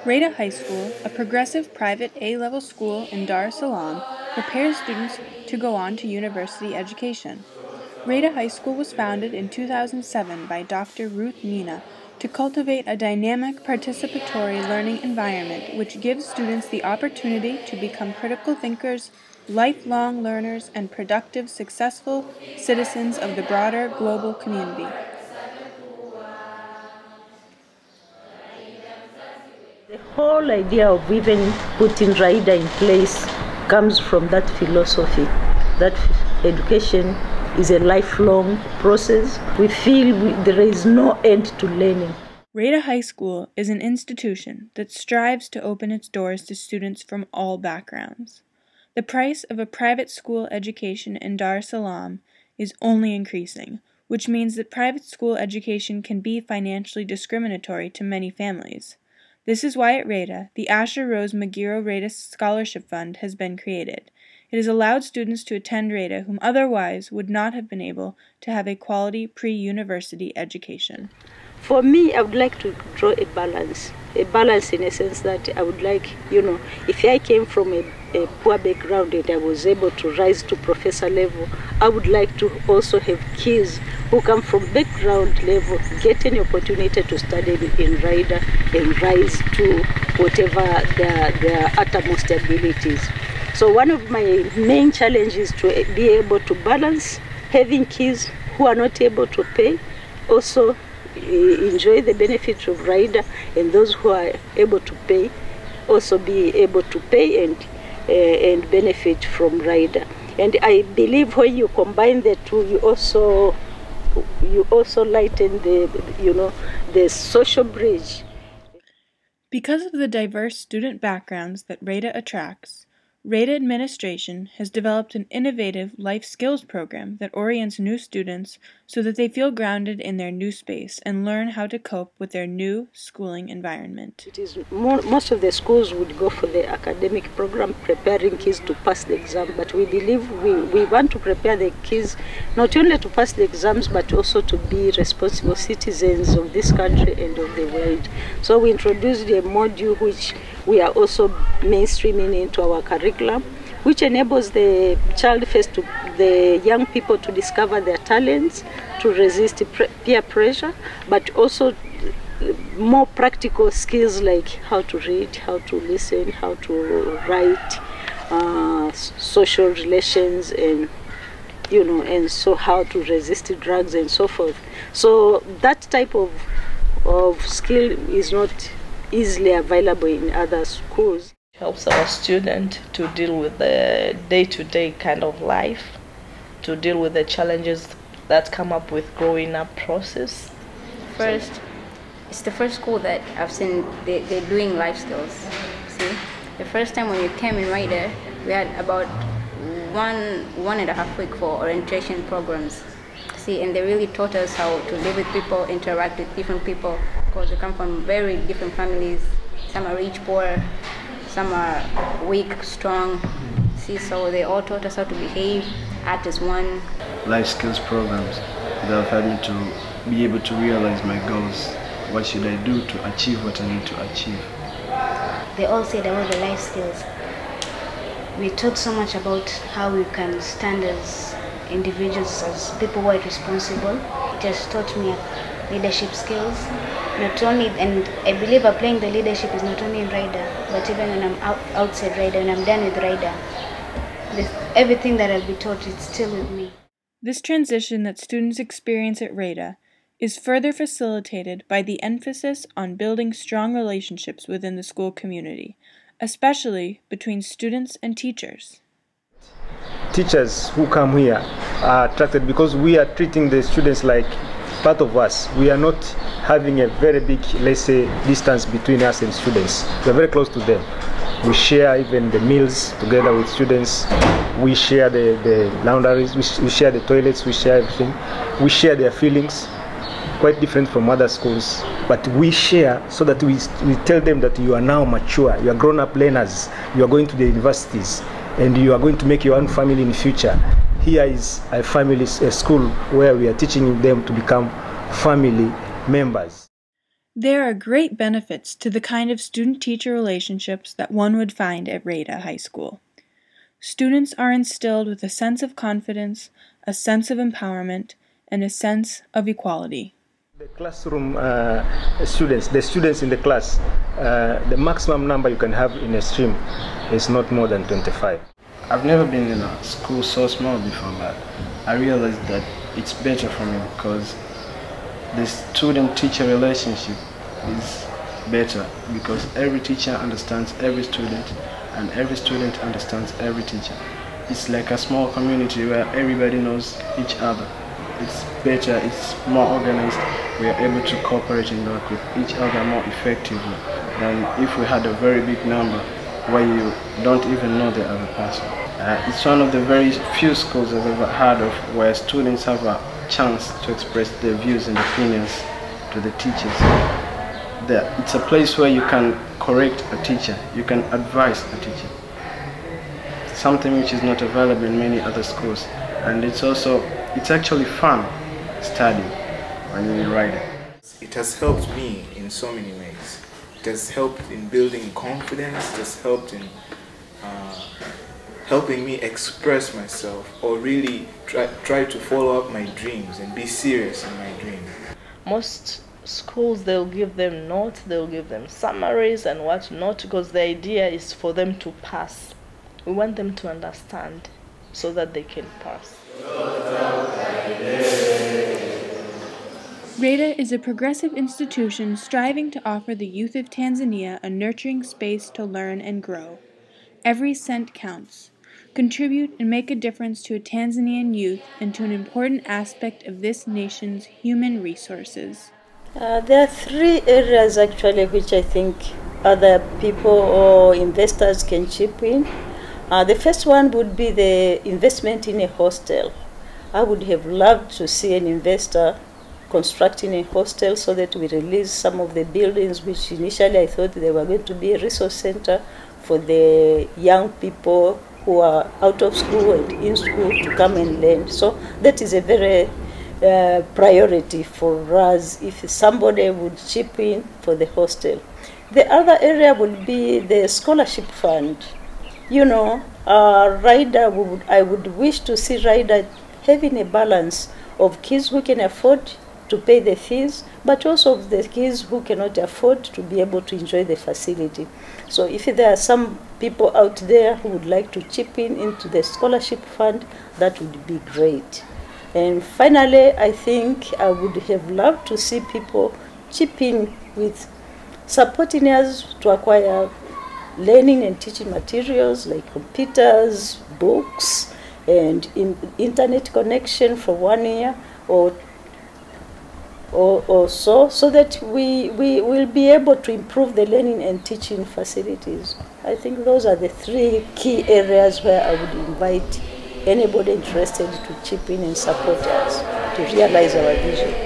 Raida High School, a progressive private A-level school in Dar es Salaam, prepares students to go on to university education. Raida High School was founded in 2007 by Dr. Ruth Mina to cultivate a dynamic, participatory learning environment which gives students the opportunity to become critical thinkers, lifelong learners, and productive, successful citizens of the broader global community. The whole idea of even putting Raida in place comes from that philosophy, that education is a lifelong process. We feel there is no end to learning. Raida High School is an institution that strives to open its doors to students from all backgrounds. The price of a private school education in Dar es Salaam is only increasing, which means that private school education can be financially discriminatory to many families. This is why at Raida, the Asher Rose Magiro Raida Scholarship Fund has been created. It has allowed students to attend Raida whom otherwise would not have been able to have a quality pre-university education. For me, I would like to draw a balance in a sense that I would like, if I came from a poor background and I was able to rise to professor level, I would like to also have kids who come from background level get an opportunity to study in Raida and rise to whatever their uttermost abilities. So one of my main challenges is to be able to balance having kids who are not able to pay, also enjoy the benefits of Raida, and those who are able to pay also be able to pay and benefit from Raida. And I believe when you combine the two, you also lighten the social bridge. Because of the diverse student backgrounds that Raida attracts, Raida administration has developed an innovative life skills program that orients new students so that they feel grounded in their new space and learn how to cope with their new schooling environment. It is most of the schools would go for the academic program, preparing kids to pass the exam, but we believe we want to prepare the kids not only to pass the exams but also to be responsible citizens of this country and of the world. So we introduced a module which we are also mainstreaming into our curriculum, which enables the the young people to discover their talents, to resist peer pressure, but also more practical skills like how to read, how to listen, how to write, social relations, and and so how to resist drugs and so forth. So that type of skill is not easily available in other schools. Helps our student to deal with the day-to-day kind of life, to deal with the challenges that come up with growing up process. First, it's the first school that I've seen they're doing life skills. See, the first time when you came in right there, we had about one and a half week for orientation programs. See, and they really taught us how to live with people, interact with different people, because we come from very different families. Some are rich, poor, some are weak, strong. See, so they all taught us how to behave, act as one. Life skills programs that have helped me to be able to realize my goals. What should I do to achieve what I need to achieve? They all said about the life skills. We taught so much about how we can stand as individuals, as people who are responsible. It has taught me leadership skills. Not only, and I believe applying the leadership is not only in Raida, but even when I'm outside Raida, when I'm done with Raida, everything that I'll be taught is still with me. This transition that students experience at Raida is further facilitated by the emphasis on building strong relationships within the school community, especially between students and teachers. Teachers who come here are attracted because we are treating the students like part of us. We are not having a very big, let's say, distance between us and students. We are very close to them. We share even the meals together with students. We share the laundries, we share the toilets, we share everything. We share their feelings, quite different from other schools. But we share so that we tell them that you are now mature, you are grown-up learners, you are going to the universities, and you are going to make your own family in the future. Here is a school where we are teaching them to become family members. There are great benefits to the kind of student-teacher relationships that one would find at Raida High School. Students are instilled with a sense of confidence, a sense of empowerment, and a sense of equality. The classroom the students in the class, the maximum number you can have in a stream is not more than 25. I've never been in a school so small before, but I realized that it's better for me because the student-teacher relationship is better because every teacher understands every student and every student understands every teacher. It's like a small community where everybody knows each other. It's better, it's more organized. We are able to cooperate and work with each other more effectively than if we had a very big number where you don't even know the other person. It's one of the very few schools I've ever heard of where students have a chance to express their views and opinions to the teachers. It's a place where you can correct a teacher, you can advise a teacher. Something which is not available in many other schools. And it's actually fun studying when you're in Raida. It has helped me in so many ways. It has helped in building confidence, it has helped in helping me express myself or really try to follow up my dreams and be serious in my dreams. Most schools, they'll give them notes, they'll give them summaries and whatnot because the idea is for them to pass. We want them to understand so that they can pass. Raida is a progressive institution striving to offer the youth of Tanzania a nurturing space to learn and grow. Every cent counts. Contribute and make a difference to a Tanzanian youth and to an important aspect of this nation's human resources. There are three areas actually which I think other people or investors can chip in. The first one would be the investment in a hostel. I would have loved to see an investor constructing a hostel so that we release some of the buildings which initially I thought they were going to be a resource center for the young people who are out of school and in school to come and learn. So that is a very priority for us if somebody would chip in for the hostel. The other area would be the scholarship fund. You know, Raida, I would wish to see Raida having a balance of kids who can afford to pay the fees, but also of the kids who cannot afford to be able to enjoy the facility. So if there are some people out there who would like to chip in into the scholarship fund, that would be great. And finally, I think I would have loved to see people chip in with supporting us to acquire learning and teaching materials like computers, books, and internet connection for 1 year or so that we will be able to improve the learning and teaching facilities. I think those are the three key areas where I would invite anybody interested to chip in and support us to realize our vision.